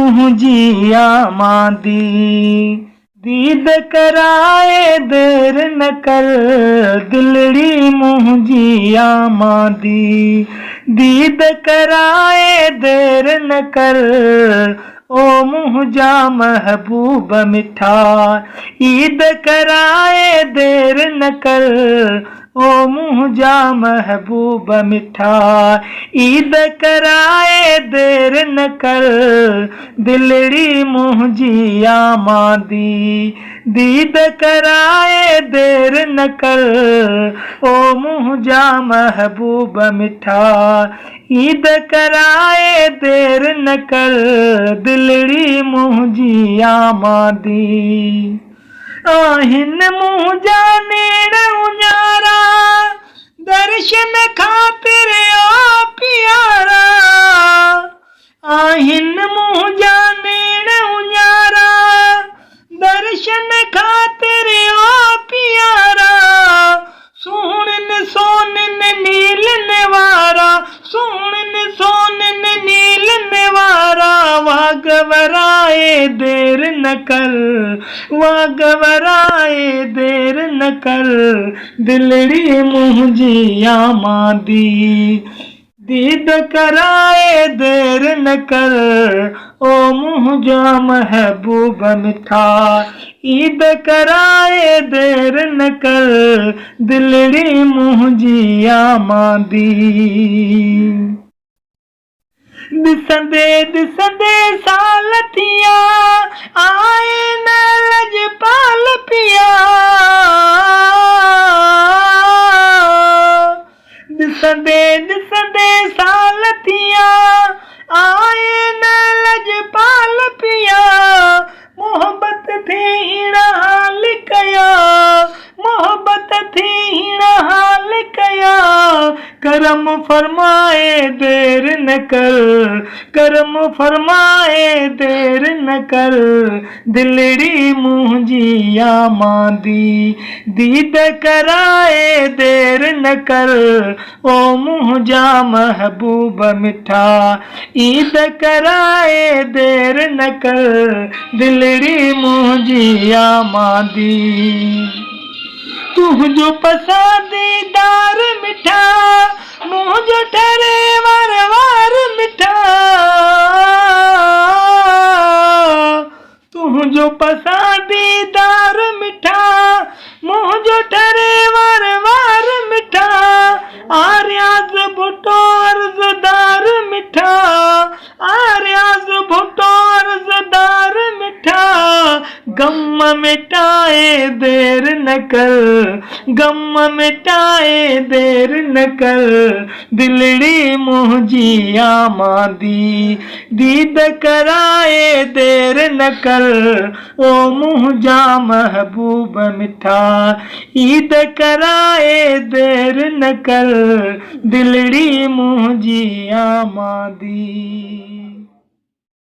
मुंहिंजी आमादी। दीद कराए देर न कर दिलड़ी मुंहिंजी आमादी। दीद कराए देर न कर ओ मुंहिंजा महबूब मिठा। ईद कराए देर न कर ओ मुंहिंजा महबूब मिठा। ईद कराए देर न कर दिलड़ी मुंहिंजी आमादी। दीद कराए देर न कर ओ मुंहिंजा महबूब मिठा। ईद कराए देर न कर दिलड़ी मुंहिंजी आमादी। आहिनि मुंहिंजा नेड़ उञारा दर्शन ख़ातिर ओ प्यारा। आहिनि मुंहिंजा नेड़ उञारा दर्शन ख़ातिर ओ प्यारा। सुहिणनि सोननि नीलनि वारा, सुहिणनि सोननि नीलनि वारा। वागवराए देर न कर, वागवराए देर न कर दिलड़ी मुंहिंजी आमादी। दीद कराए देर न कर ओ मुंहिंजा महबूब मिठा। ईद कराए देर न कर दिलड़ी मुंहिंजी आमादी। ॾिसंदे ॾिसंदे साल थिया आए न लजपाल पिया। ॾिसंदे ॾिसंदे साल थिया आए न लजपाल पिया। मोहब्बत थी हीण हाल कया, मोहब्बत थी हीण हाल कया। करम फरमाए देर न कर, करम फरमाए देर न कर दिलड़ी मुंहिंजी आमादी। दीद कराए देर न कर ओ मुंहिंजा महबूब मिठा। ईद कराए देर न कर दिलड़ी मुंहिंजी आमादी। तुंहिंजो पसंदीदार मिठा मुंहिंजो ठरे वार वार मिठा। तुंहिंजो पसंदीदार मिठा मुंहिंजो ठरे वार वार मिठा। आर्याज़ भुट्टो अर्ज़दार मिठा, आर्याज़ भुट्टो अर्ज़दार मिठा। गम मिटाए देर न कर, गम मिटाए देर न कर दिलड़ी मुंहिंजी आमादी। दीद कराए देर न कर ओ मुंहिंजा महबूब मिठा। ईद कराए देर न कर दिलड़ी मुंहिंजी आमादी।